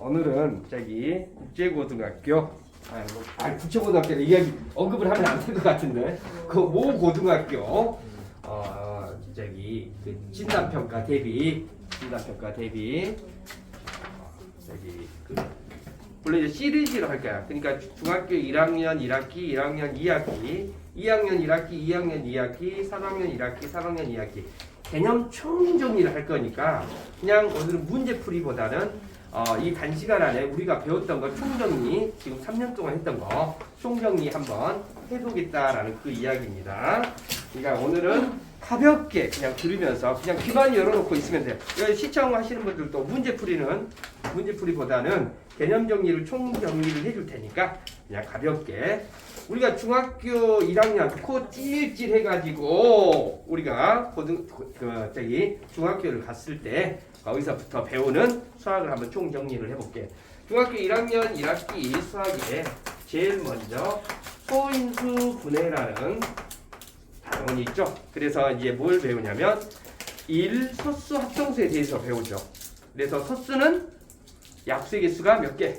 오늘은 저기 국제고등학교 국제고등학교를 이야기 언급을 하면 안 될 것 같은데 그 모 고등학교 저기 그 진단평가 대비 저기 그 원래 이제 시리즈로 할 거야. 그러니까 중학교 1학년 1학기, 1학년 2학기, 2학년 1학기, 2학년 2학기, 3학년 1학기, 3학년 2학기 개념 총정리를 할 거니까 그냥 오늘은 문제풀이보다는 이 단시간 안에 우리가 배웠던 거 총정리, 지금 3년 동안 했던 거 총정리 한번 해보겠다라는 그 이야기입니다. 그러니까 오늘은 가볍게 그냥 들으면서 그냥 귀만 열어놓고 있으면 돼요. 시청하시는 분들도 문제풀이보다는 개념 정리를 총정리를 해줄 테니까 그냥 가볍게 우리가 중학교 1학년 코 찔찔 해가지고 우리가 중학교를 갔을 때 거기서부터 배우는 수학을 한번 총정리를 해볼게. 중학교 1학년 1학기 수학에 제일 먼저 소인수 분해라는 단원이 있죠. 그래서 이제 뭘 배우냐면 소수 합성수에 대해서 배우죠. 그래서 소수는 약수의 개수가 몇 개?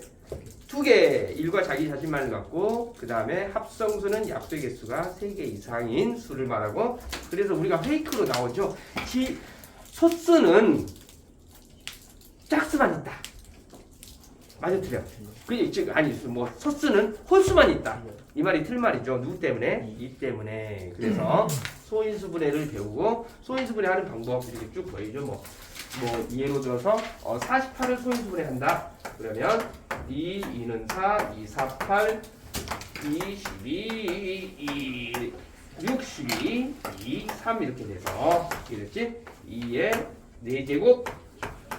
2개. 1과 자기 자신만을 갖고 그 다음에 합성수는 약수의 개수가 3개 이상인 수를 말하고 그래서 우리가 페이크로 나오죠. 소수는 짝수만 있다. 맞아 틀려. 소수는 홀수만 있다. 이 말이 틀 말이죠. 누구 때문에? 이 때문에. 그래서 소인수 분해를 배우고 소인수 분해하는 방법 이렇게 쭉 보이죠. 뭐 예로 들어서 48을 소인수 분해한다. 그러면 2는 4, 2, 4, 8, 2, 12, 2, 62, 2, 3 이렇게 돼서 이랬지? 2의 4제곱,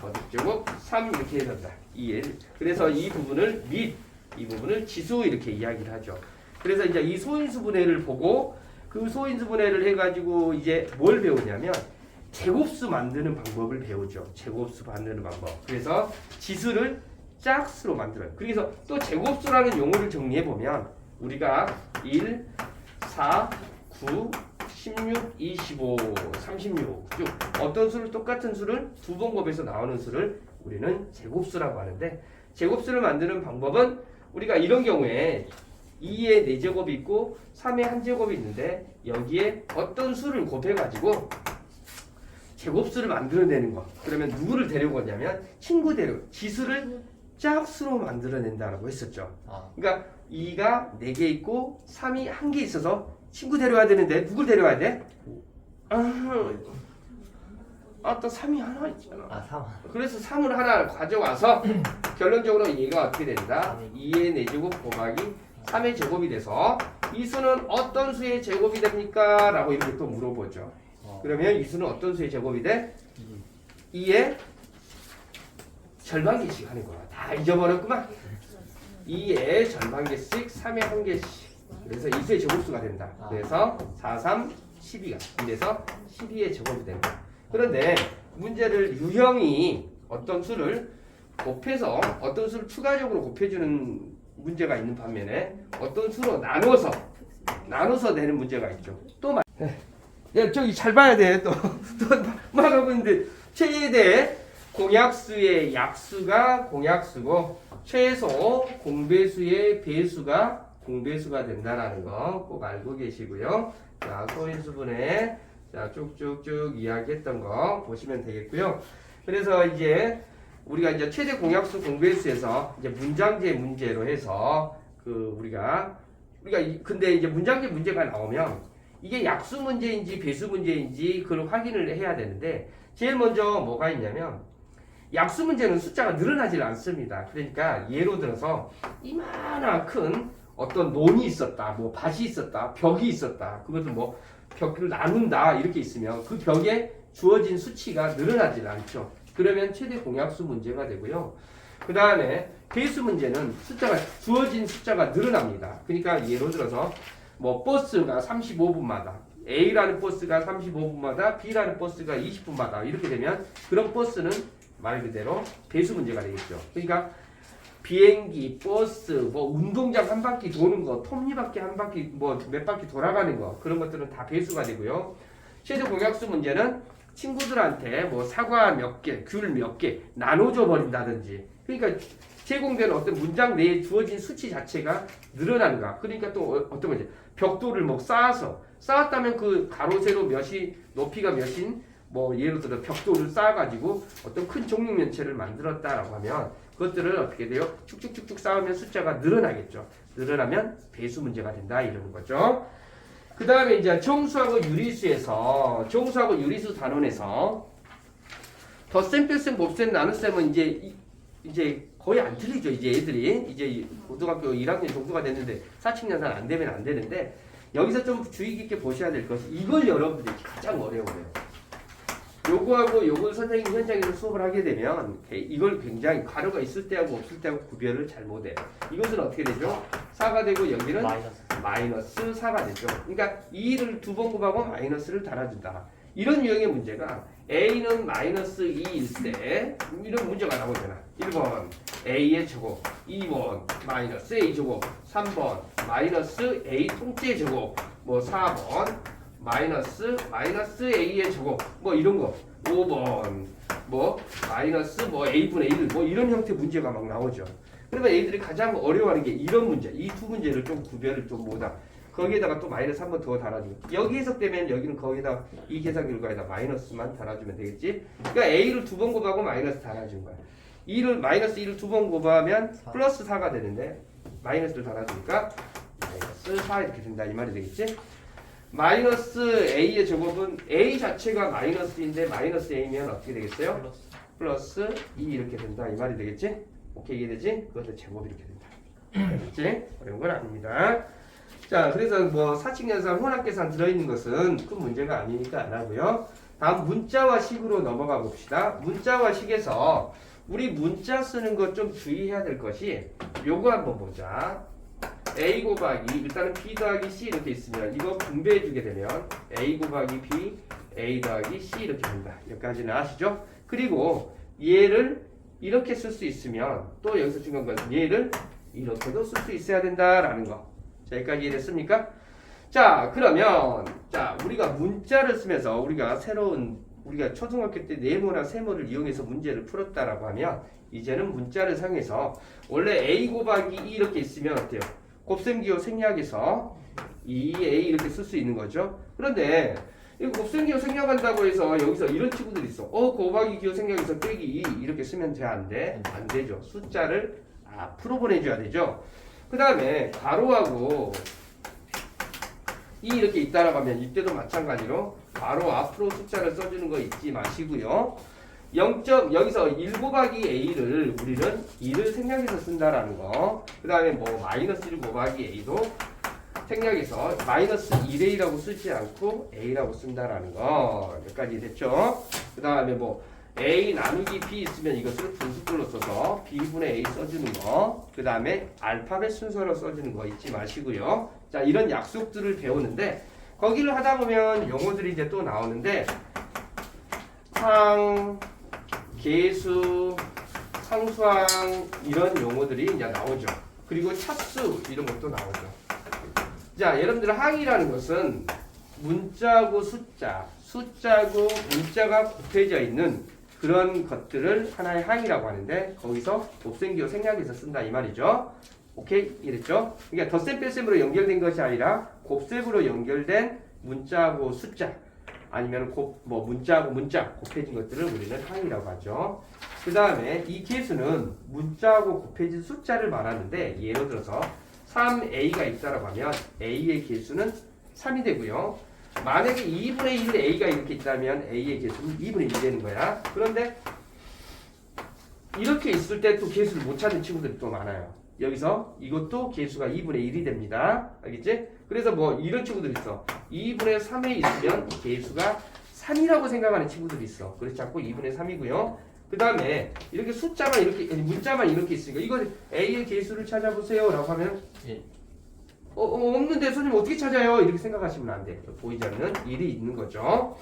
거듭제곱, 3 이렇게 해서다. 그래서 이 부분을 이 부분을 지수 이렇게 이야기를 하죠. 그래서 이제 이 소인수 분해를 보고 그 소인수 분해를 해가지고 이제 뭘 배우냐면 제곱수 만드는 방법을 배우죠. 제곱수 만드는 방법. 그래서 지수를 짝수로 만들어요. 그래서 또 제곱수라는 용어를 정리해 보면 우리가 1, 4, 9, 16, 25, 36 쭉 어떤 수를 똑같은 수를 두 번 곱해서 나오는 수를 우리는 제곱수라고 하는데 제곱수를 만드는 방법은 우리가 이런 경우에 2의 4제곱이 있고 3의 1제곱이 있는데 여기에 어떤 수를 곱해가지고 제곱수를 만들어내는 거. 그러면 누구를 데려오냐면 친구 지수를 짝수로 만들어낸다고 했었죠. 그러니까 2가 4개 있고 3이 1개 있어서 친구 데려와야 되는데 누굴 데려와야 돼? 또 3이 하나 있잖아. 3. 그래서 3을 하나 가져와서 결론적으로 얘가 어떻게 된다? 2의 4제곱 곱하기 3의 제곱이 돼서 이 수는 어떤 수의 제곱이 됩니까? 라고 이렇게 또 물어보죠. 그러면 이 수는 어떤 수의 제곱이 돼? 2의 절반개씩 하는 거야. 다 잊어버렸구만. 2의 절반개씩 3의 1개씩. 그래서 이 수의 제곱수가 된다. 그래서 4, 3, 12가. 이래서 12의 제곱이 된다. 그런데 문제를 유형이 어떤 수를 곱해서 어떤 수를 추가적으로 곱해주는 문제가 있는 반면에 어떤 수로 나눠서 내는 문제가 있죠. 저기 잘 봐야 돼. 또 말하고 있는데 최대 공약수의 약수가 공약수고 최소 공배수의 배수가 공배수가 된다는 거 꼭 알고 계시고요. 자, 소인수분해 자, 쭉쭉쭉 이야기했던 거 보시면 되겠고요. 그래서 이제 우리가 이제 최대 공약수 공배수에서 이제 문장제 문제로 해서 우리가 근데 이제 문장제 문제가 나오면 이게 약수 문제인지 배수 문제인지 그걸 확인을 해야 되는데 제일 먼저 뭐가 있냐면 약수 문제는 숫자가 늘어나질 않습니다. 그러니까 예로 들어서 이만한 큰 어떤 논이 있었다, 뭐 밭이 있었다, 벽이 있었다. 그것도 뭐 벽을 나눈다 이렇게 있으면 그 벽에 주어진 수치가 늘어나질 않죠. 그러면 최대 공약수 문제가 되고요. 그 다음에 배수 문제는 주어진 숫자가 늘어납니다. 그러니까 예로 들어서 뭐 버스가 35분마다 A라는 버스가 35분마다 B라는 버스가 20분마다 이렇게 되면 그런 버스는 말 그대로 배수 문제가 되겠죠. 그러니까 비행기, 버스, 뭐 운동장 한 바퀴 도는 거, 톱니바퀴 한 바퀴 뭐 몇 바퀴 돌아가는 거 그런 것들은 다 배수가 되고요. 최대 공약수 문제는 친구들한테 뭐 사과 몇 개, 귤 몇 개 나눠줘 버린다든지 그러니까 제공되는 어떤 문장 내에 주어진 수치 자체가 늘어나는가. 그러니까 또 어떤 거지? 벽돌을 뭐 쌓았다면 그 가로 세로 몇이 높이가 몇인 뭐 예를 들어 벽돌을 쌓아가지고 어떤 큰 종류 면체를 만들었다라고 하면 그것들을 어떻게 돼요? 축축축축 쌓으면 숫자가 늘어나겠죠. 늘어나면 배수 문제가 된다 이러는 거죠. 그 다음에 이제 정수하고 유리수에서 정수하고 유리수 단원에서 덧셈, 뺄셈, 곱셈, 나눗셈은 이제 거의 안 틀리죠. 이제 애들이 이제 고등학교 1학년 정도가 됐는데 사칙연산 안 되면 안 되는데 여기서 좀 주의 깊게 보셔야 될 것이 이걸 여러분들이 가장 어려워요. 요거하고 요거 선생님 현장에서 수업을 하게 되면 이걸 굉장히 가로가 있을 때하고 없을 때하고 구별을 잘 못해요. 이것은 어떻게 되죠? 4가 되고 여기는 마이너스 4가 되죠. 그러니까 2를 두 번 곱하고 마이너스를 달아준다. 이런 유형의 문제가 A는 마이너스 2일 때 이런 문제가 나오잖아. 1번 A의 제곱, 2번 마이너스 A 제곱, 3번 마이너스 A 통째 제곱, 뭐 4번 마이너스 A의 제곱, 뭐 이런 거. 5번 뭐 마이너스 뭐 A분의 1, 뭐 이런 형태 문제가 막 나오죠. 그러면 애들이 가장 어려워하는 게 이런 문제. 이 두 문제를 좀 구별을 좀 못하. 거기에다가 또 마이너스 한 번 더 달아주고 여기 해석되면 여기는 거기다 이 계산 결과에다 마이너스만 달아주면 되겠지. 그러니까 A를 두 번 곱하고 마이너스 달아준 거야. 마이너스 2를 두 번 곱하면 플러스 4가 되는데 마이너스를 달아주니까 마이너스 4 이렇게 된다 이 말이 되겠지. 마이너스 A의 제곱은 A 자체가 마이너스인데 마이너스 A면 어떻게 되겠어요? 플러스 2 이렇게 된다 이 말이 되겠지. 오케이 이해되지? 그것도 제곱이 이렇게 된다. 알겠지? 어려운 건 아닙니다. 자, 그래서 뭐 사칙연산, 혼합계산 들어있는 것은 큰 문제가 아니니까 안 하고요. 다음 문자와 식으로 넘어가 봅시다. 문자와 식에서 우리 문자 쓰는 것 좀 주의해야 될 것이 요거 한번 보자. A 곱하기 일단은 B 더하기 C 이렇게 있으면 이거 분배해 주게 되면 A 곱하기 B, A 더하기 C 이렇게 된다. 여기까지는 아시죠? 그리고 얘를 이렇게 쓸 수 있으면 또 여기서 중요한 건 얘를 이렇게도 쓸 수 있어야 된다라는 거. 자, 여기까지 이해됐습니까? 자, 그러면 자 우리가 문자를 쓰면서 우리가 초등학교 때 네모나 세모를 이용해서 문제를 풀었다라고 하면 이제는 문자를 사용해서 원래 A 곱하기 2 이렇게 있으면 어때요? 곱셈기호 생략해서 2A 이렇게 쓸 수 있는 거죠. 그런데 이 곱셈기호 생략한다고 해서 여기서 이런 친구들이 있어. 곱하기 기호 생략해서 빼기 2 이렇게 쓰면 돼? 안 돼? 안 되죠. 숫자를 앞으로 보내줘야 되죠. 그 다음에 가로하고 2 이렇게 있다라고 하면 이때도 마찬가지로 바로 앞으로 숫자를 써주는 거 잊지 마시고요. 여기서 1 곱하기 A를 우리는 2를 생략해서 쓴다라는 거. 그 다음에 뭐 마이너스 1 곱하기 A도 생략해서 마이너스 1A라고 쓰지 않고 A라고 쓴다라는 거. 여기까지 됐죠? 그 다음에 뭐 A 나누기 B 있으면 이것을 분수꼴로 써서 B분의 A 써주는 거. 그 다음에 알파벳 순서로 써주는 거 잊지 마시고요. 자, 이런 약속들을 배우는데 거기를 하다 보면 용어들이 이제 또 나오는데 항, 계수, 상수항 이런 용어들이 이제 나오죠. 그리고 차수 이런 것도 나오죠. 자, 여러분들 항이라는 것은 문자고 숫자고 문자가 곱해져 있는 그런 것들을 하나의 항이라고 하는데 거기서 곱셈기호 생략해서 쓴다 이 말이죠. 오케이? 이랬죠? 그러니까 덧셈 뺄셈으로 연결된 것이 아니라 곱셈으로 연결된 문자하고 숫자 아니면 문자하고 문자 곱해진 것들을 우리는 항이라고 하죠. 그 다음에 이 계수는 문자하고 곱해진 숫자를 말하는데 예를 들어서 3A가 있다라고 하면 A의 계수는 3이 되고요. 만약에 2분의 1 A가 이렇게 있다면 A의 계수는 2분의 1이 되는 거야. 그런데 이렇게 있을 때 또 계수를 못 찾는 친구들이 또 많아요. 여기서 이것도 계수가 2분의 1이 됩니다. 알겠지? 그래서 뭐 이런 친구들이 있어. 2분의 3에 있으면 계수가 3이라고 생각하는 친구들이 있어. 그래서 자꾸 2분의 3이고요. 그 다음에 이렇게 숫자만 이렇게 문자만 이렇게 있으니까 이거 A의 계수를 찾아보세요 라고 하면 없는데 선생님 어떻게 찾아요? 이렇게 생각하시면 안 돼. 보이지 않는 1이 있는 거죠.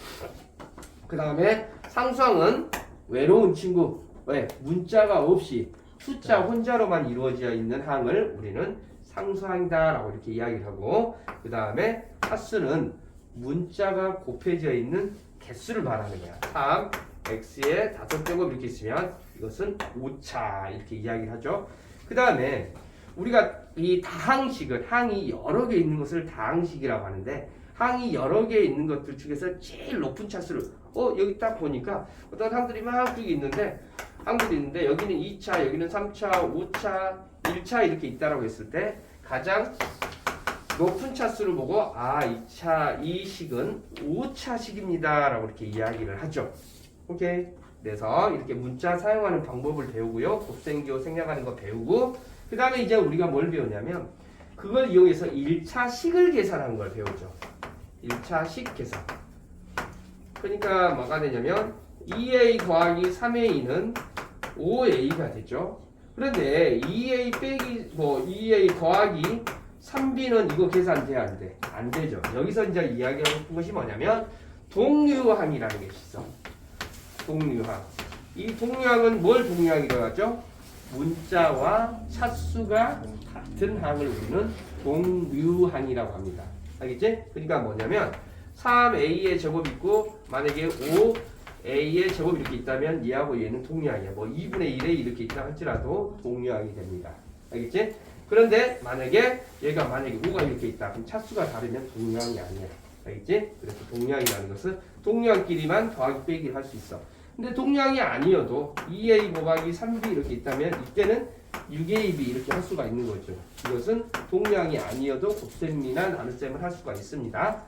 그 다음에 상수항은 외로운 친구. 왜? 문자가 없이 숫자 혼자로만 이루어져 있는 항을 우리는 상수항이다 라고 이렇게 이야기를 하고 그 다음에 차수는 문자가 곱해져 있는 개수를 말하는 거야. 3, x에 5제곱 이렇게 있으면 이것은 오차 이렇게 이야기를 하죠. 그 다음에 우리가 이 다항식을 항이 여러 개 있는 것을 다항식이라고 하는데 항이 여러 개 있는 것들 중에서 제일 높은 차수를 여기 딱 보니까 어떤 항들이 막 쭉 있는데 항들이 있는데 여기는 2차, 여기는 3차, 5차, 1차 이렇게 있다라고 했을 때 가장 높은 차수를 보고 이 식은 5차식입니다 라고 이렇게 이야기를 하죠. 오케이. 그래서 이렇게 문자 사용하는 방법을 배우고요. 곱셈기호 생략하는 거 배우고 그 다음에 이제 우리가 뭘 배우냐면 그걸 이용해서 1차식을 계산하는 걸 배우죠. 1차식 계산. 그러니까 뭐가 되냐면 2a 더하기 3a는 5a가 되죠. 그런데 2a 빼기 2a 더하기 3b는 이거 계산돼야 안 돼? 안 되죠. 여기서 이제 이야기하고 싶은 것이 뭐냐면 동류항이라는 게 있어. 동류항. 이 동류항은 뭘 동류항이라고 하죠? 문자와 차수가 같은 항을 우리는 동류항이라고 합니다. 알겠지? 그러니까 뭐냐면 3a의 제곱 있고 만약에 5a의 제곱 이렇게 있다면 얘하고 얘는 동류항이야. 2분의 1에 이렇게 있다 할지라도 동류항이 됩니다. 알겠지? 그런데 만약에 얘가 만약에 5가 이렇게 있다. 그럼 차수가 다르면 동류항이 아니야. 알겠지? 그래서 동류항이라는 것은 동류항끼리만 더하기 빼기를 할 수 있어. 근데 동류항이 아니어도 2a 곱하기 3b 이렇게 있다면 이때는 6ab 이렇게 할 수가 있는 거죠. 이것은 동류항이 아니어도 곱셈이나 나눗셈을 할 수가 있습니다.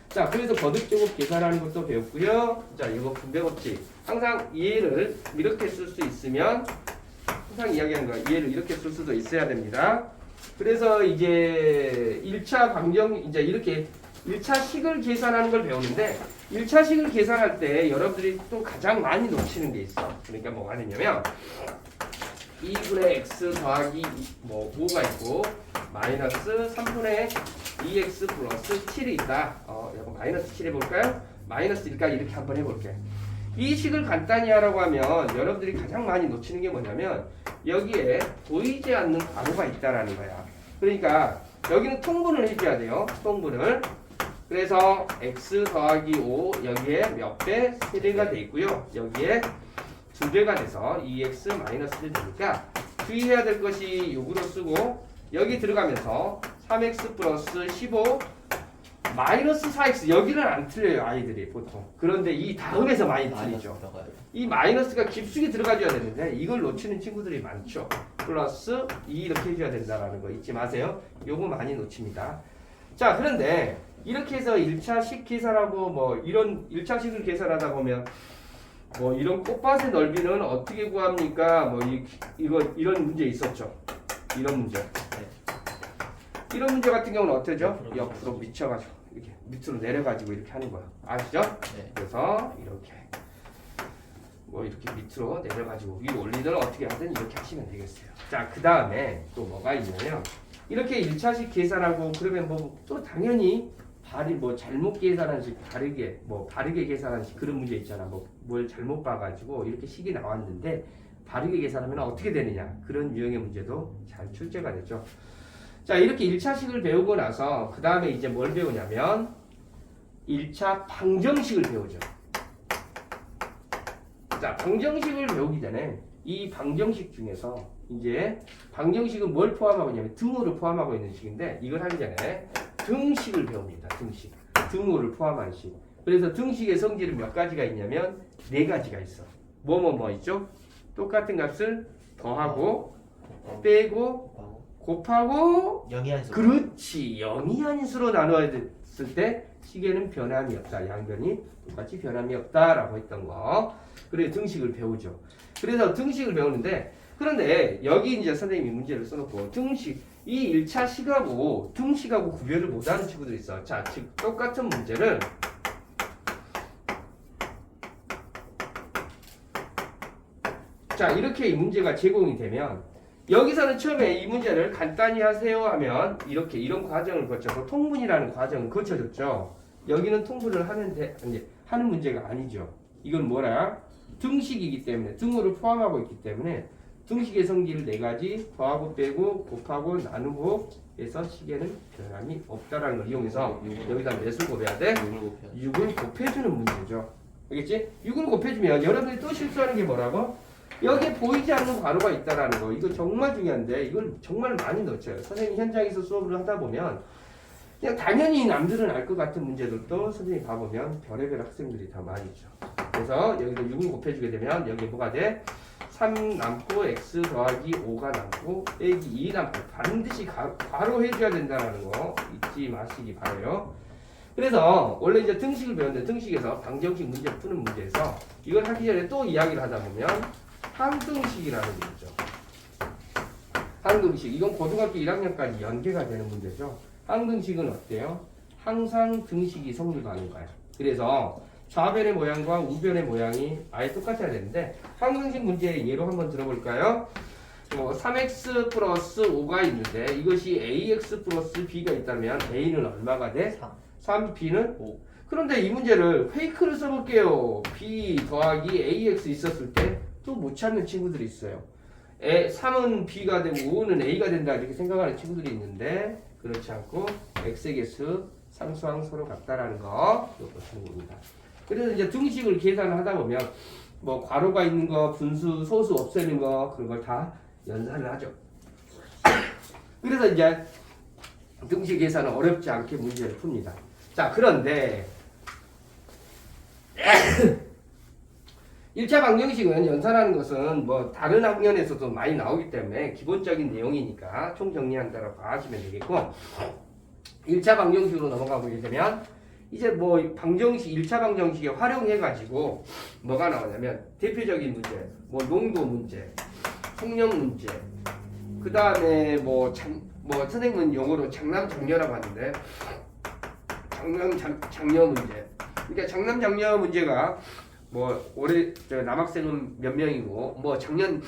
자, 그래서 거듭제곱 계산하는 것도 배웠고요. 자, 이거 분배법칙. 항상 얘를 이렇게 쓸 수 있으면 항상 이야기하는 거야. 얘를 이렇게 쓸 수도 있어야 됩니다. 그래서 이제 1차 방정 이제 이렇게 1차식을 계산하는 걸 배우는데 1차식을 계산할 때 여러분들이 또 가장 많이 놓치는 게 있어. 그러니까 뭐가 되냐면 2분의 x 더하기 5가 있고 마이너스 3분의 2x 플러스 7이 있다. 이거 마이너스 7 해볼까요? 마이너스 1까지 이렇게 한번 해볼게. 이 식을 간단히 하라고 하면 여러분들이 가장 많이 놓치는 게 뭐냐면 여기에 보이지 않는 괄호가 있다라는 거야. 그러니까 여기는 통분을 해줘야 돼요. 통분을. 그래서 x 더하기 5 여기에 몇 배? 3배가 돼 있고요. 여기에 2배가 돼서 2x 마이너스 1 되니까 주의해야 될 것이 6으로 쓰고 여기 들어가면서 3x 플러스 15 마이너스 4x 여기는 안 틀려요 아이들이 보통. 그런데 이 다음에서 많이 틀리죠. 이 마이너스가 깊숙이 들어가줘야 되는데 이걸 놓치는 친구들이 많죠. 플러스 2 이렇게 해줘야 된다는 거 잊지 마세요. 요거 많이 놓칩니다. 자, 그런데 이렇게 해서 1차식 계산하고 이런 1차식을 계산하다 보면 이런 꽃밭의 넓이는 어떻게 구합니까? 이런 문제 있었죠. 이런 문제. 이런 문제 같은 경우는 어떠죠? 옆으로 미쳐가지고 이렇게 밑으로 내려가지고 이렇게 하는 거야. 아시죠? 네. 그래서 이렇게 이렇게 밑으로 내려가지고 위로 올리든 어떻게 하든 이렇게 하시면 되겠어요. 자, 그 다음에 또 뭐가 있냐면 이렇게 1차식 계산하고 그러면 또 당연히 잘못 계산한 식 바르게 계산한 식 그런 문제 있잖아. 뭘 잘못 봐가지고 이렇게 식이 나왔는데 바르게 계산하면 어떻게 되느냐 그런 유형의 문제도 잘 출제가 되죠. 자, 이렇게 1차식을 배우고 나서 그 다음에 이제 뭘 배우냐면 1차 방정식을 배우죠. 자, 방정식을 배우기 전에 이 방정식 중에서 이제 방정식은 뭘 포함하고 있냐면 등호를 포함하고 있는 식인데 이걸 하기 전에 등식을 배웁니다. 등식. 등호를 포함한 식. 그래서 등식의 성질은 몇 가지가 있냐면 4가지가 있어. 뭐 있죠? 똑같은 값을 더하고 빼고 곱하고 영이한수. 그렇지. 영이한수로 나누었을 때 식에는 변함이 없다. 양변이 똑같이 변함이 없다라고 했던 거. 그래 등식을 배우죠. 그래서 등식을 배우는데 그런데 여기 이제 선생님이 문제를 써놓고 등식 이 1차 식하고 등식하고 구별을 못하는 친구들이 있어. 자, 즉 똑같은 문제를 자 이렇게 이 문제가 제공이 되면 여기서는 처음에 이 문제를 간단히 하세요 하면 이렇게 이런 과정을 거쳐서 통분이라는 과정을 거쳐줬죠. 여기는 통분을 하는 문제가 아니죠. 이건 뭐라? 등식이기 때문에 등호를 포함하고 있기 때문에 등식의 성질을 4가지 더하고 빼고 곱하고 나누고 해서 식에는 변함이 없다라는 걸 이용해서 여기다 몇을 곱해야 돼? 6을 곱해주는 문제죠. 알겠지? 6을 곱해주면 여러분들이 또 실수하는 게 뭐라고? 여기에 보이지 않는 괄호가 있다라는 거. 이거 정말 중요한데 이걸 정말 많이 놓쳐요. 선생님 현장에서 수업을 하다 보면 그냥 당연히 남들은 알 것 같은 문제들도 선생님이 봐보면 별의별 학생들이 다 많이 있죠. 그래서 여기서 6을 곱해주게 되면 여기에 뭐가 돼? 3 남고 x 더하기 5가 남고 빼기 2 남고 반드시 괄호 해줘야 된다는 거 잊지 마시기 바라요. 그래서 원래 이제 등식을 배웠는데 등식에서 방정식 문제 푸는 문제에서 이걸 하기 전에 또 이야기를 하다 보면 항등식이라는 게 있죠. 항등식 이건 고등학교 1학년까지 연계가 되는 문제죠. 항등식은 어때요? 항상 등식이 성립하는 거예요. 그래서 좌변의 모양과 우변의 모양이 아예 똑같아야 되는데 항등식 문제 예로 한번 들어볼까요? 3x 플러스 5가 있는데 이것이 ax 플러스 b가 있다면 a는 얼마가 돼? 3, b는 5. 그런데 이 문제를 페이크를 써볼게요. b 더하기 ax 있었을 때 또 못 찾는 친구들이 있어요. 3은 b가 되고 5는 a가 된다 이렇게 생각하는 친구들이 있는데 그렇지 않고 x의 개수 상수항 서로 같다라는 거 이거 보시는 겁니다. 그래서 이제 등식을 계산을 하다 보면 뭐 괄호가 있는 거, 분수, 소수 없애는 거 그런 걸 다 연산을 하죠. 그래서 이제 등식 계산은 어렵지 않게 문제를 풉니다. 자, 그런데 1차 방정식은 연산하는 것은 뭐 다른 학년에서도 많이 나오기 때문에 기본적인 내용이니까 총정리한다라고 하시면 되겠고 1차 방정식으로 넘어가 보게 되면 이제 뭐 방정식 1차 방정식에 활용해 가지고 뭐가 나오냐면 대표적인 문제 뭐 농도 문제, 속력 문제 그 다음에 뭐 선생님은 용어로 장남장녀라고 하는데 장남장녀 문제 그러니까 장남장녀 문제가 뭐 올해 남학생은 몇 명이고 뭐 작년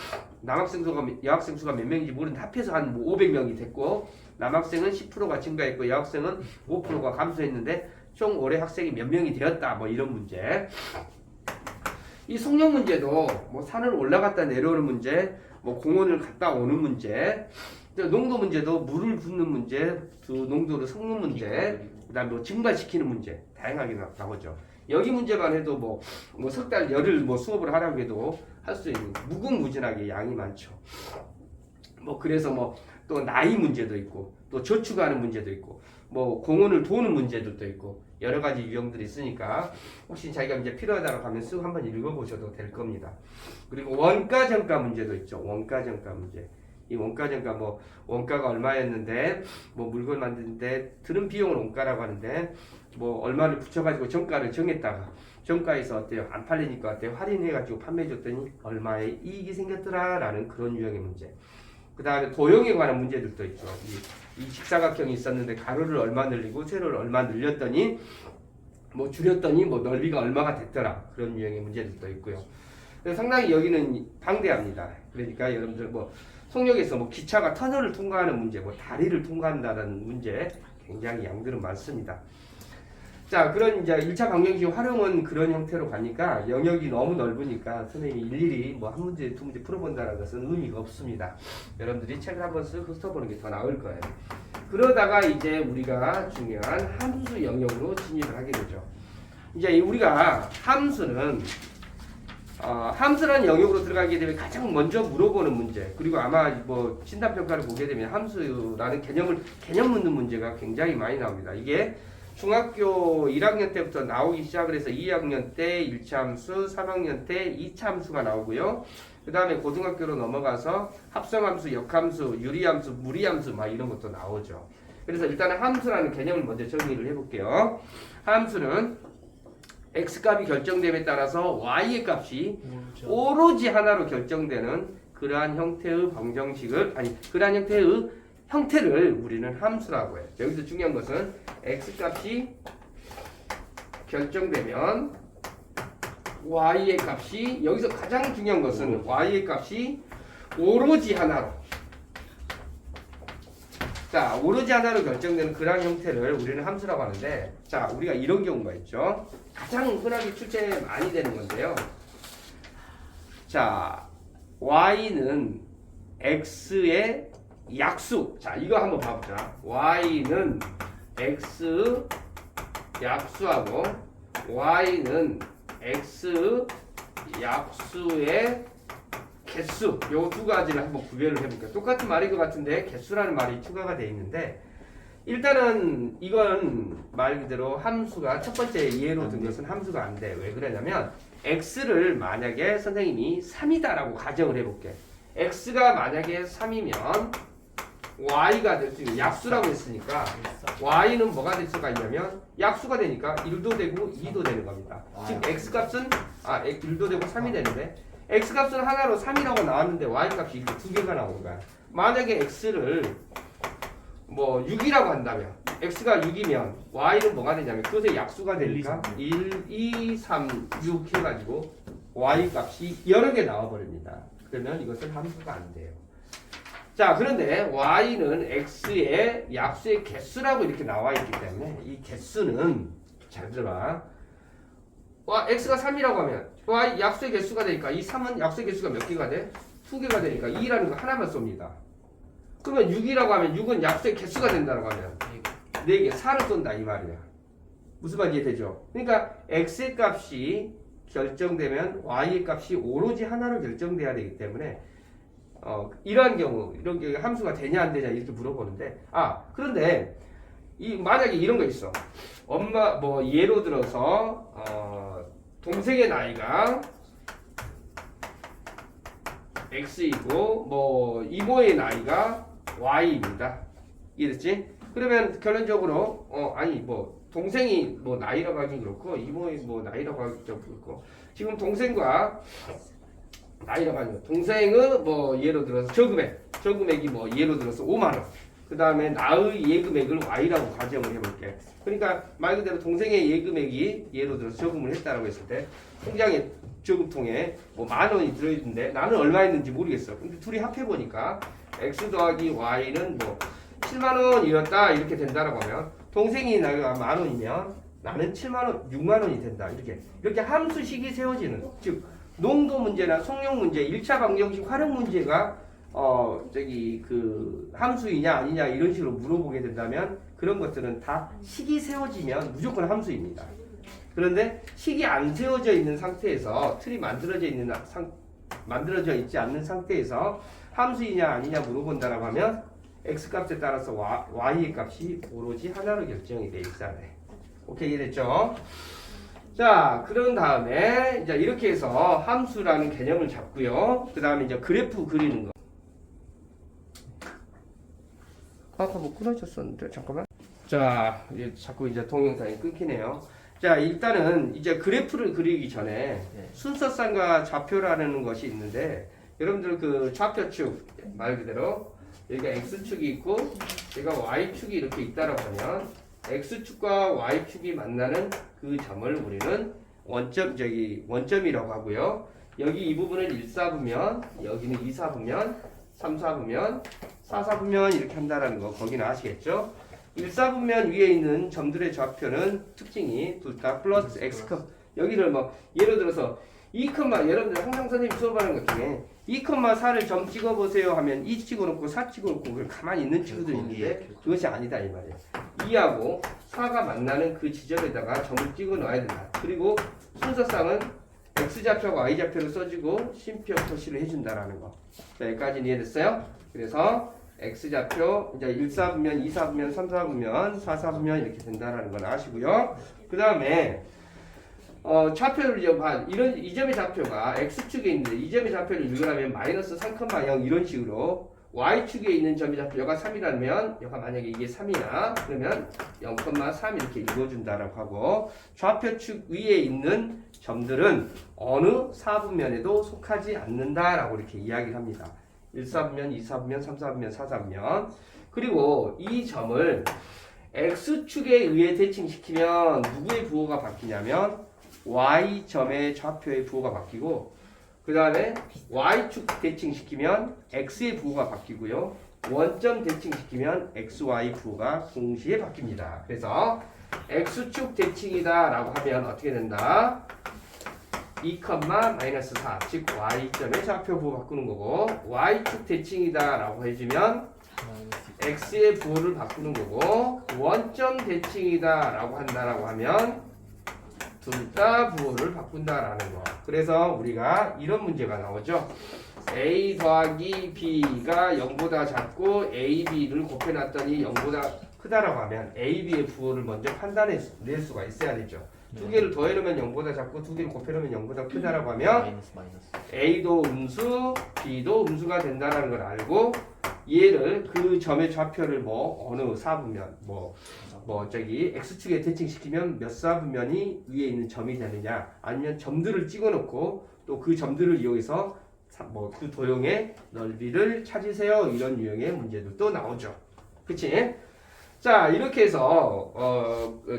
남학생 수가 여학생 수가 몇 명인지 모르는데 합해서 한 500명이 됐고 남학생은 10%가 증가했고 여학생은 5%가 감소했는데 총 올해 학생이 몇 명이 되었다 뭐 이런 문제. 이 속력 문제도 뭐 산을 올라갔다 내려오는 문제, 뭐 공원을 갔다 오는 문제, 농도 문제도 물을 붓는 문제, 두 농도를 섞는 문제, 그다음에 뭐 증발시키는 문제 다양하게 나오죠. 여기 문제만 해도 뭐 석 달 열흘 뭐 수업을 하라고 해도 할 수 있는 무궁무진하게 양이 많죠. 뭐 그래서 뭐 또 나이 문제도 있고 또 저축하는 문제도 있고 뭐 공원을 도는 문제들도 있고 여러 가지 유형들이 있으니까 혹시 자기가 이제 필요하다고 하면 쓱 한번 읽어보셔도 될 겁니다. 그리고 원가 정가 문제도 있죠. 원가 정가 문제. 이 원가 정가 뭐 원가가 얼마였는데 뭐 물건 만드는데 드는 비용을 원가라고 하는데 뭐 얼마를 붙여가지고 정가를 정했다가 정가에서 어때요? 안 팔리니까 어때요? 할인해가지고 판매해줬더니 얼마의 이익이 생겼더라라는 그런 유형의 문제. 그 다음에 도형에 관한 문제들도 있죠. 이 직사각형이 있었는데 가로를 얼마 늘리고 세로를 얼마 늘렸더니 뭐 줄였더니 뭐 넓이가 얼마가 됐더라 그런 유형의 문제들도 있고요. 상당히 여기는 방대합니다. 그러니까 여러분들 뭐 속력에서 뭐 기차가 터널을 통과하는 문제, 뭐 다리를 통과한다는 문제 굉장히 양들은 많습니다. 자, 그런 이제 1차 방정식 활용은 그런 형태로 가니까 영역이 너무 넓으니까 선생님이 일일이 뭐 한 문제, 두 문제 풀어본다는 것은 의미가 없습니다. 여러분들이 책을 한번 쓱 훑어보는 게 더 나을 거예요. 그러다가 이제 우리가 중요한 함수 영역으로 진입을 하게 되죠. 이제 우리가 함수는 함수라는 영역으로 들어가게 되면 가장 먼저 물어보는 문제 그리고 아마 뭐 진단평가를 보게 되면 함수라는 개념 묻는 문제가 굉장히 많이 나옵니다. 이게 중학교 1학년 때부터 나오기 시작을 해서 2학년 때 1차 함수, 3학년 때 2차 함수가 나오고요. 그 다음에 고등학교로 넘어가서 합성함수, 역함수, 유리함수, 무리함수 막 이런 것도 나오죠. 그래서 일단은 함수라는 개념을 먼저 정리를 해볼게요. 함수는 x값이 결정됨에 따라서 y의 값이 오로지 하나로 결정되는 그러한 형태의 방정식을 그러한 형태의 형태를 우리는 함수라고 해요. 여기서 중요한 것은 x값이 결정되면 y의 값이 여기서 가장 중요한 것은 y의 값이 오로지 하나로 자 오로지 하나로 결정되는 그러한 형태를 우리는 함수라고 하는데 자 우리가 이런 경우가 있죠. 가장 흔하게 출제 많이 되는 건데요. 자 y는 x의 약수. 자, 이거 한번 봐보자. y는 x 약수하고 y는 x 약수의 개수 요 두 가지를 한번 구별을 해볼게요. 똑같은 말인 것 같은데 개수라는 말이 추가가 되어 있는데 일단은 이건 말 그대로 함수가 첫 번째 예로 든 것은 함수가 안 돼. 왜 그러냐면 x를 만약에 선생님이 3이다라고 가정을 해볼게. x가 만약에 3이면 y가 될 수 있는 약수라고 했으니까 y는 뭐가 될 수가 있냐면 약수가 되니까 1도 되고 2도 되는 겁니다. 즉 x값은 1도 되고 3이 되는데 x값은 하나로 3이라고 나왔는데 y값이 이렇게 두 개가 나오는 거야. 만약에 x를 뭐 6이라고 한다면 x가 6이면 y는 뭐가 되냐면 그것의 약수가 되니까 1, 2, 3, 6 해가지고 y값이 여러 개 나와버립니다. 그러면 이것은 함수가 안 돼요. 자, 그런데 y는 x의 약수의 개수라고 이렇게 나와 있기 때문에 이 개수는 잘 들어봐. x가 3이라고 하면 y 약수의 개수가 되니까 이 3은 약수의 개수가 몇 개가 돼? 2개가 되니까 2라는 거 하나만 쏩니다. 그러면 6이라고 하면 6은 약수의 개수가 된다고 하면 4개, 4를 쏜다 이 말이야. 무슨 말인지 이해되죠? 그러니까 x의 값이 결정되면 y의 값이 오로지 하나로 결정돼야 되기 때문에 이러한 경우, 이런 경우 함수가 되냐 안 되냐 이렇게 물어보는데 그런데 만약에 이런 거 있어. 엄마 뭐 예로 들어서 동생의 나이가 x이고 뭐 이모의 나이가 y입니다. 이해됐지? 그러면 결론적으로 뭐 동생이 뭐 나이라고 하긴 그렇고 이모의 뭐 나이라고 하긴 좀 그렇고 지금 동생과 나이라고 하는 동생의 뭐 예로 들어서 저금액이 뭐 예로 들어서 5만 원. 그 다음에 나의 예금액을 y라고 가정을 해볼게. 그러니까 말 그대로 동생의 예금액이 예로 들어서 저금을 했다라고 했을 때 통장에 저금통에 뭐 10,000원이 들어있는데 나는 얼마 있는지 모르겠어. 근데 둘이 합해 보니까 x 더하기 y는 뭐 7만 원이었다 이렇게 된다라고 하면 동생이 나이가 10,000원이면 나는 7만 원, 6만 원이 된다 이렇게 함수식이 세워지는 즉 농도 문제나 속력 문제, 1차 방정식 활용 문제가 그 함수이냐 아니냐 이런 식으로 물어보게 된다면 그런 것들은 다 식이 세워지면 무조건 함수입니다. 그런데 식이 안 세워져 있는 상태에서 틀이 만들어져 있지 않는 상태에서 함수이냐 아니냐 물어본다라고 하면 x값에 따라서 y의 값이 오로지 하나로 결정이 돼 있어야 돼. 오케이, 이해됐죠? 자, 그런 다음에 이제 이렇게 해서 함수라는 개념을 잡고요. 그 다음에 이제 그래프 그리는 거. 아까 뭐 끊어졌었는데 잠깐만. 자, 이제 자꾸 이제 동영상이 끊기네요. 자, 일단은 이제 그래프를 그리기 전에 순서쌍과 좌표라는 것이 있는데 여러분들 그 좌표축 말 그대로 여기가 x축이 있고 여기가 y축이 이렇게 있다라고 하면 x축과 y축이 만나는 그 점을 우리는 원점이라고 하고요. 여기 이 부분을 1사분면, 여기는 2사분면, 3사분면, 4사분면 이렇게 한다라는 거 거기는 아시겠죠? 1사분면 위에 있는 점들의 좌표는 특징이 둘 다 플러스 x 여기를 뭐 예를 들어서 2, 여러분들 항상 선생님 수업하는 것 중에 2,4를 점 찍어보세요 하면 2 찍어놓고 4 찍어놓고 그걸 가만히 있는 친구도 있는데 그것이 아니다 이 말이에요. 2하고 4가 만나는 그 지점에다가 점을 찍어 놔야 된다. 그리고 순서상은 x좌표와 y좌표를 써주고 쉼표 표시를 해준다라는 거. 자, 여기까지는 이해됐어요? 그래서 x좌표 이제 1사분면, 2사분면, 3사분면, 4사분면 이렇게 된다라는 건 아시고요. 그 다음에 좌표를 이 점의 좌표가 x축에 있는데 이 점의 좌표를 읽으라면 마이너스 3,0 이런 식으로 y축에 있는 점의 좌표가 3이라면 여가 만약에 이게 3이야 그러면 0,3 이렇게 읽어준다라고 하고 좌표축 위에 있는 점들은 어느 사분면에도 속하지 않는다라고 이렇게 이야기를 합니다. 1사분면, 2사분면, 3사분면, 4사분면 그리고 이 점을 x축에 의해 대칭시키면 누구의 부호가 바뀌냐면 y점의 좌표의 부호가 바뀌고 그 다음에 y축 대칭시키면 x의 부호가 바뀌고요. 원점 대칭시키면 xy 부호가 동시에 바뀝니다. 그래서 x축 대칭이다 라고 하면 어떻게 된다? 2,-4 즉 y점의 좌표 부호 바꾸는 거고 y축 대칭이다 라고 해주면 x의 부호를 바꾸는 거고 원점 대칭이다 라고 한다라고 하면 둘 다 부호를 바꾼다라는 거. 그래서 우리가 이런 문제가 나오죠. a 더하기 b가 0보다 작고 a, b를 곱해놨더니 0보다 크다라고 하면 a, b의 부호를 먼저 판단해낼 수가 있어야 되죠. 두 개를 더해놓으면 0보다 작고 두 개를 곱해놓으면 0보다 크다라고 하면 a도 음수, b도 음수가 된다는 걸 알고 얘를 그 점의 좌표를 뭐 어느 사분면 뭐 저기 x축에 대칭시키면 몇 사분면이 위에 있는 점이 되느냐 아니면 점들을 찍어놓고 또 그 점들을 이용해서 뭐 그 도형의 넓이를 찾으세요 이런 유형의 문제도 나오죠. 그치? 자 이렇게 해서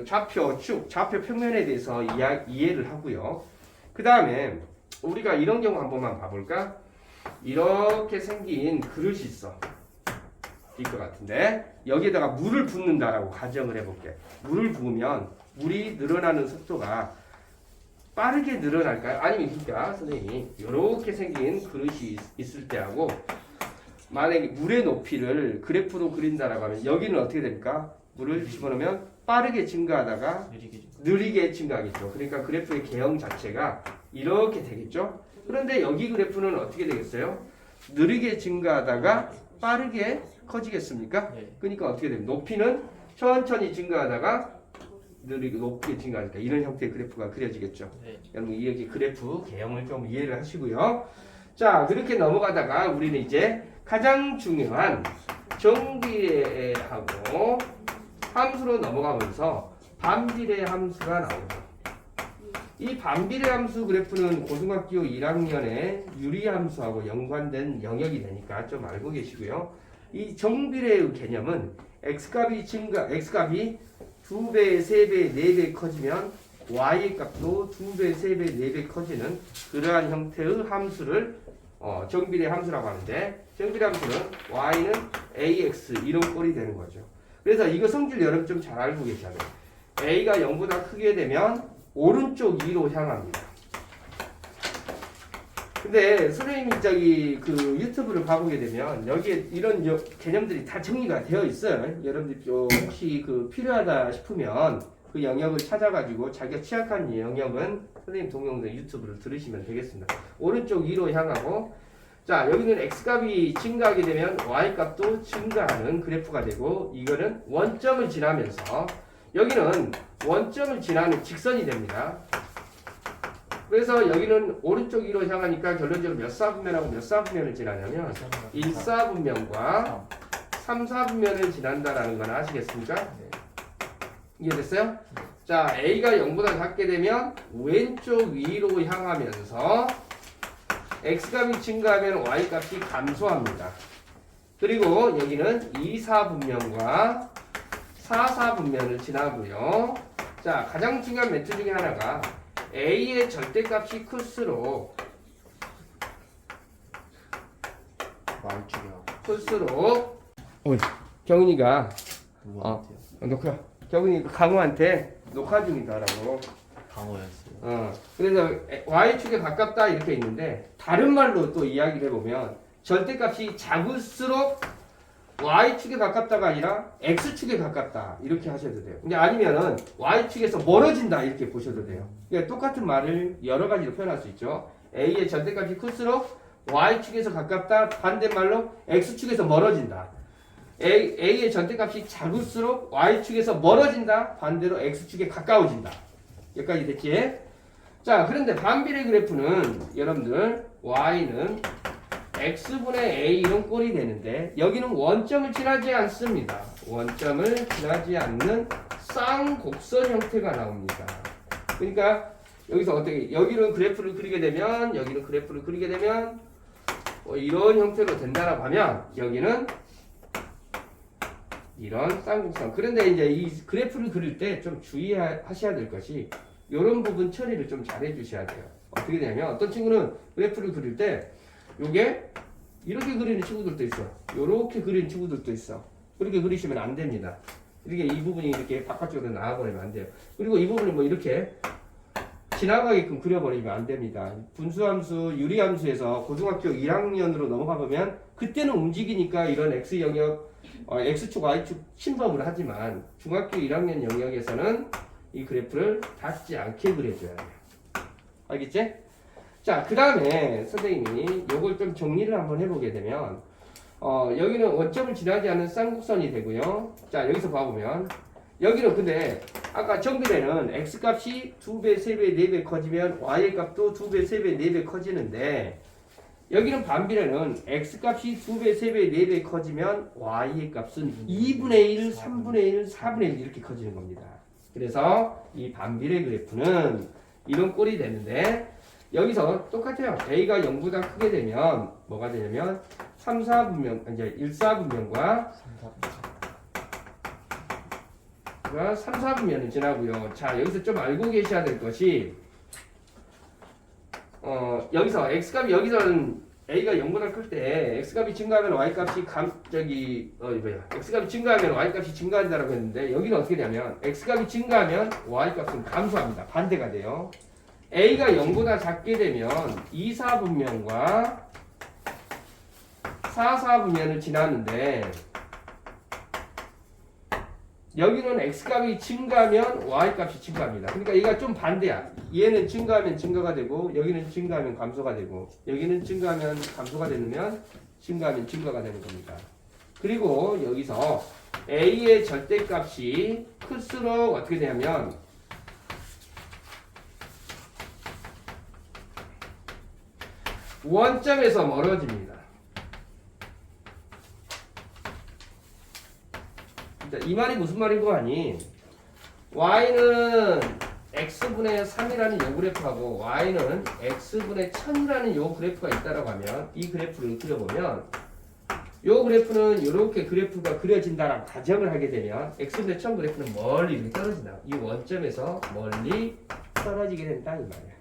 좌표 축, 좌표 평면에 대해서 이해를 하고요. 그 다음에 우리가 이런 경우 한 번만 봐볼까? 이렇게 생긴 그릇이 있어. 일 것 같은데 여기에다가 물을 붓는다라고 가정을 해볼게. 물을 부으면 물이 늘어나는 속도가 빠르게 늘어날까요? 아니면 그러니까 선생님이 이렇게 생긴 그릇이 있을 때하고 만약에 물의 높이를 그래프로 그린다라고 하면 여기는 어떻게 됩니까? 물을 집어넣으면 빠르게 증가하다가 느리게 증가하겠죠. 그러니까 그래프의 개형 자체가 이렇게 되겠죠. 그런데 여기 그래프는 어떻게 되겠어요? 느리게 증가하다가 빠르게 커지겠습니까? 그러니까 어떻게 됩니까? 높이는 천천히 증가하다가 느리게 높게 증가하니까 이런 형태의 그래프가 그려지겠죠. 여러분 이렇게 그래프 개형을 좀 이해를 하시고요. 자 그렇게 넘어가다가 우리는 이제 가장 중요한 정비례하고 함수로 넘어가면서 반비례 함수가 나오죠. 이 반비례 함수 그래프는 고등학교 1학년의 유리함수하고 연관된 영역이 되니까 좀 알고 계시고요. 이 정비례의 개념은 x값이 2배, 3배, 4배 커지면 y 값도 2배, 3배, 4배 커지는 그러한 형태의 함수를 정비례 함수라고 하는데 정비례 함수는 y는 ax 이런 꼴이 되는 거죠. 그래서 이거 성질 여러분 좀 잘 알고 계셔야 돼요. a가 0보다 크게 되면 오른쪽 2로 향합니다. 근데 선생님이 저기 그 유튜브를 봐보게 되면 여기에 이런 개념들이 다 정리가 되어 있어요. 여러분들 혹시 그 필요하다 싶으면 그 영역을 찾아가지고 자기가 취약한 영역은 선생님 동영상 유튜브를 들으시면 되겠습니다. 오른쪽 2로 향하고 자 여기는 x값이 증가하게 되면 y값도 증가하는 그래프가 되고 이거는 원점을 지나면서 여기는 원점을 지나는 직선이 됩니다. 그래서 여기는 오른쪽 2로 향하니까 결론적으로 몇 사분면하고 몇 사분면을 지나냐면 1사분면과 3사분면을 지난다라는 건 아시겠습니까? 이해됐어요? 자 A가 0보다 작게 되면 왼쪽 위로 향하면서 X값이 증가하면 Y값이 감소합니다. 그리고 여기는 2사분면과 4사분면을 지나고요. 자 가장 중요한 멘트 중에 하나가 A의 절대값이 클수록 경은이가 경은이 강호한테 녹화 중이다라고 강호였어요. 그래서 y축에 가깝다 이렇게 있는데 다른 말로 또 이야기를 해보면 절대값이 작을수록 y축에 가깝다가 아니라 x축에 가깝다 이렇게 하셔도 돼요. 근데 아니면은 y축에서 멀어진다 이렇게 보셔도 돼요. 그러니까 똑같은 말을 여러 가지로 표현할 수 있죠. a의 절대값이 클수록 y축에서 가깝다 반대말로 x축에서 멀어진다. a의 절대값이 작을수록 y축에서 멀어진다 반대로 x축에 가까워진다. 여기까지 됐지? 자 그런데 반비례 그래프는 여러분들 y는 x분의 a 이런 꼴이 되는데 여기는 원점을 지나지 않습니다. 원점을 지나지 않는 쌍곡선 형태가 나옵니다. 그러니까 여기서 어떻게 여기는 그래프를 그리게 되면 여기는 그래프를 그리게 되면 이런 형태로 된다라고 하면 여기는 이런 쌍곡선. 그런데 이제 이 그래프를 그릴 때 좀 주의하셔야 될 것이 이런 부분 처리를 좀 잘 해주셔야 돼요. 어떻게 되냐면 어떤 친구는 그래프를 그릴 때 요게 이렇게 그리는 친구들도 있어. 요렇게 그리는 친구들도 있어. 그렇게 그리시면 안 됩니다. 이렇게 이 부분이 이렇게 바깥쪽으로 나와버리면 안 돼요. 그리고 이 부분을 뭐 이렇게 지나가게끔 그려버리면 안 됩니다. 분수함수, 유리함수에서 고등학교 1학년으로 넘어가 보면 그때는 움직이니까 이런 x 영역, x축, y축 침범을 하지만 중학교 1학년 영역에서는 이 그래프를 닿지 않게 그려줘야 돼요. 알겠지? 자, 그 다음에 선생님이 요걸 좀 정리를 한번 해보게 되면 여기는 원점을 지나지 않는 쌍곡선이 되고요. 자, 여기서 봐보면 여기는 근데 아까 정비례는 x값이 2배, 3배, 4배 커지면 y의 값도 2배, 3배, 4배 커지는데 여기는 반비례는 x값이 2배, 3배, 4배 커지면 y의 값은 2분의 1, 3분의 1, 4분의 1 이렇게 커지는 겁니다. 그래서 이 반비례 그래프는 이런 꼴이 되는데 여기서 똑같아요. a가 0보다 크게 되면 뭐가 되냐면 3, 4분면, 이제 1, 4분면과 3, 4분면을 지나고요. 자, 여기서 좀 알고 계셔야 될 것이 여기서 x값이 여기서는 a가 0보다 클 때 x값이 증가하면 y값이 x값이 증가하면 y값이 증가한다라고 했는데 여기는 어떻게 되냐면 x값이 증가하면 y값은 감소합니다. 반대가 돼요. a가 0보다 작게 되면 2, 4분면과 4, 4분면을 지나는데 여기는 x값이 증가하면 y값이 증가합니다. 그러니까 얘가 좀 반대야. 얘는 증가하면 증가가 되고 여기는 증가하면 감소가 되고 여기는 증가하면 감소가 되면 증가하면 증가가 되는 겁니다. 그리고 여기서 a의 절대값이 클수록 어떻게 되냐면 원점에서 멀어집니다. 이 말이 무슨 말인 거 아니? y는 x분의 3이라는 요 그래프하고 y는 x분의 1000이라는 요 그래프가 있다라고 하면 이 그래프를 그려보면 요 그래프는 이렇게 그래프가 그려진다라고 가정을 하게 되면 x분의 1000 그래프는 멀리 이렇게 떨어진다. 이 원점에서 멀리 떨어지게 된다 이 말이야.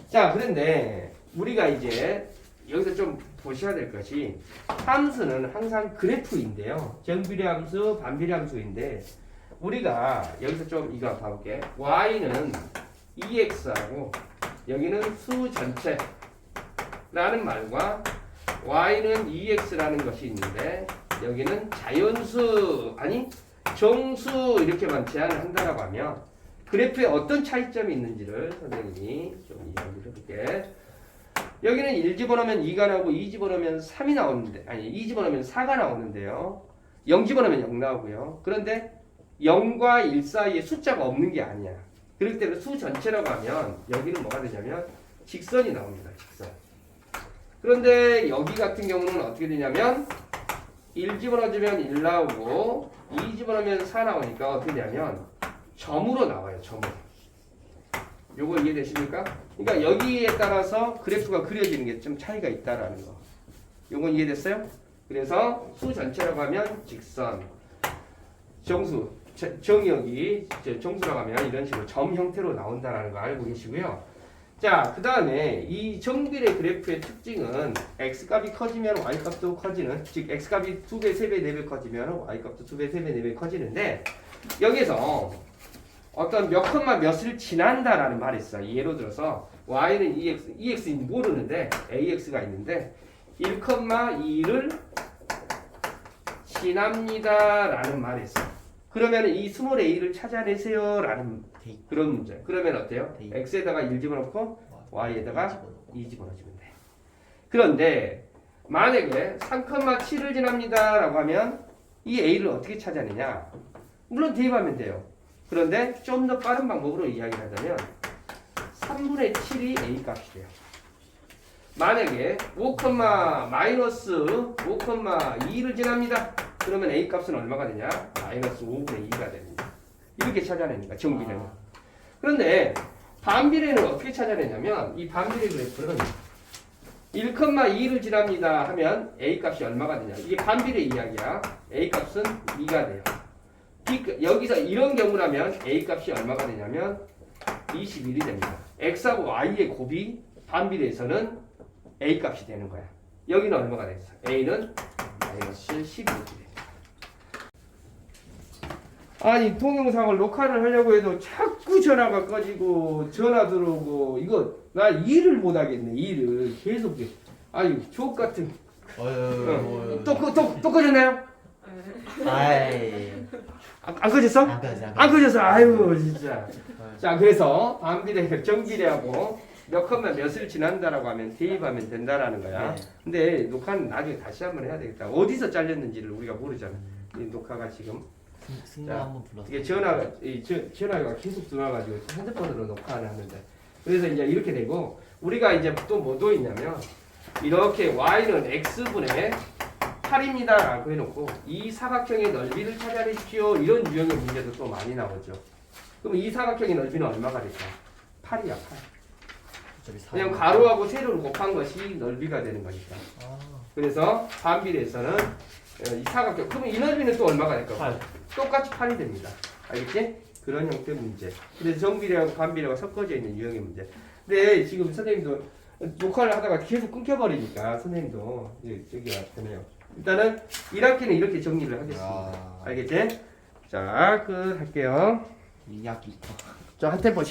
자, 그런데 우리가 이제 여기서 좀 보셔야 될 것이 함수는 항상 그래프인데요. 정비례 함수, 반비례 함수인데 우리가 여기서 좀 이거 봐볼게. y는 ex하고 여기는 수 전체라는 말과 y는 ex라는 것이 있는데 여기는 자연수 아니 정수 이렇게만 제한을 한다라고 하면 그래프에 어떤 차이점이 있는지를 선생님이 좀 이야기를 해볼게. 여기는 1 집어넣으면 2가 나오고 2 집어넣으면 3이 나오는데 아니 2 집어넣으면 4가 나오는데요. 0 집어넣으면 0 나오고요. 그런데 0과 1 사이에 숫자가 없는 게 아니야. 그렇기 때문에 수 전체라고 하면 여기는 뭐가 되냐면 직선이 나옵니다. 직선. 그런데 여기 같은 경우는 어떻게 되냐면 1 집어넣어주면 1 나오고 2 집어넣으면 4 나오니까 어떻게 되냐면 점으로 나와요. 점으로. 요거 이해되십니까? 그러니까 여기에 따라서 그래프가 그려지는 게 좀 차이가 있다라는 거. 요건 이해됐어요? 그래서 수 전체라고 하면 직선, 정수, 정역이 정수라고 하면 이런 식으로 점 형태로 나온다라는 거 알고 계시고요. 자, 그 다음에 이 정비례 그래프의 특징은 x값이 커지면 y값도 커지는, 즉 x값이 2배, 3배, 4배 커지면 y값도 2배, 3배, 4배 커지는데 여기에서 어떤 몇 컴마 몇을 지난다라는 말이 있어. 예로 들어서 y는 ex인지 모르는데 ax가 있는데 1,2를 지납니다라는 말이 있어. 그러면 이 스몰 a를 찾아내세요라는 그런 문제. 그러면 어때요? x에다가 1 집어넣고 y에다가 2 집어넣어주면 돼. 그런데 만약에 3,7을 지납니다라고 하면 이 a를 어떻게 찾아내냐? 물론 대입하면 돼요. 그런데 좀 더 빠른 방법으로 이야기를 하자면 3분의 7이 a 값이 돼요. 만약에 5,-5,2를 지납니다. 그러면 a 값은 얼마가 되냐? 마이너스 5분의 2가 됩니다. 이렇게 찾아내니까 정비례는. 그런데 반비례는 어떻게 찾아내냐면 이 반비례 그래프는 1,2를 지납니다 하면 a 값이 얼마가 되냐? 이게 반비례 이야기야. a 값은 2가 돼요. 여기서 이런 경우라면 a 값이 얼마가 되냐면 21이 됩니다. x하고 y의 곱이 반비례에서는 a 값이 되는 거야. 여기는 얼마가 되겠어? a는 마이너스 12이 됩니다. 아니 동영상을 녹화를 하려고 해도 자꾸 전화가 꺼지고 전화 들어오고 이거 나 일을 못 하겠네. 일을 계속 아유 족 같은 또 꺼졌나요? 아이. 안 꺼졌어? 안 꺼졌어. 안 꺼졌어. 아유 진짜. 자 그래서 반비례 정비례하고 몇 컷만 몇을 지난다라고 하면 대입하면 된다라는 거야. 네. 근데 녹화는 나중에 다시 한번 해야 되겠다. 어디서 잘렸는지를 우리가 모르잖아. 이 녹화가 지금 승우 자, 한번 불렀어. 이게 전화가 계속 들어와가지고 핸드폰으로 녹화를 하는데 그래서 이제 이렇게 되고 우리가 이제 또 뭐도 있냐면 이렇게 y는 x분의 8입니다라고 해놓고 이 사각형의 넓이를 찾아내십시오 이런 유형의 문제도 또 많이 나오죠. 그럼 이 사각형의 넓이는 얼마가 될까? 8이야 8. 어차피 사- 그냥 가로하고 세로를 곱한 것이 넓이가 되는 거니까. 아, 그래서 반비례에서는 이 사각형 그러면 이 넓이는 또 얼마가 될까? 8. 똑같이 8이 됩니다. 알겠지? 그런 형태의 문제. 그래서 정비례하고 반비례가 섞어져 있는 유형의 문제. 근데 지금 선생님도 녹화를 하다가 계속 끊겨버리니까 선생님도 저기가 되네요. 일단은 1학기는 이렇게 정리를 하겠습니다. 아. 알겠지? 자, 할게요. 2학기. 자, 한 템포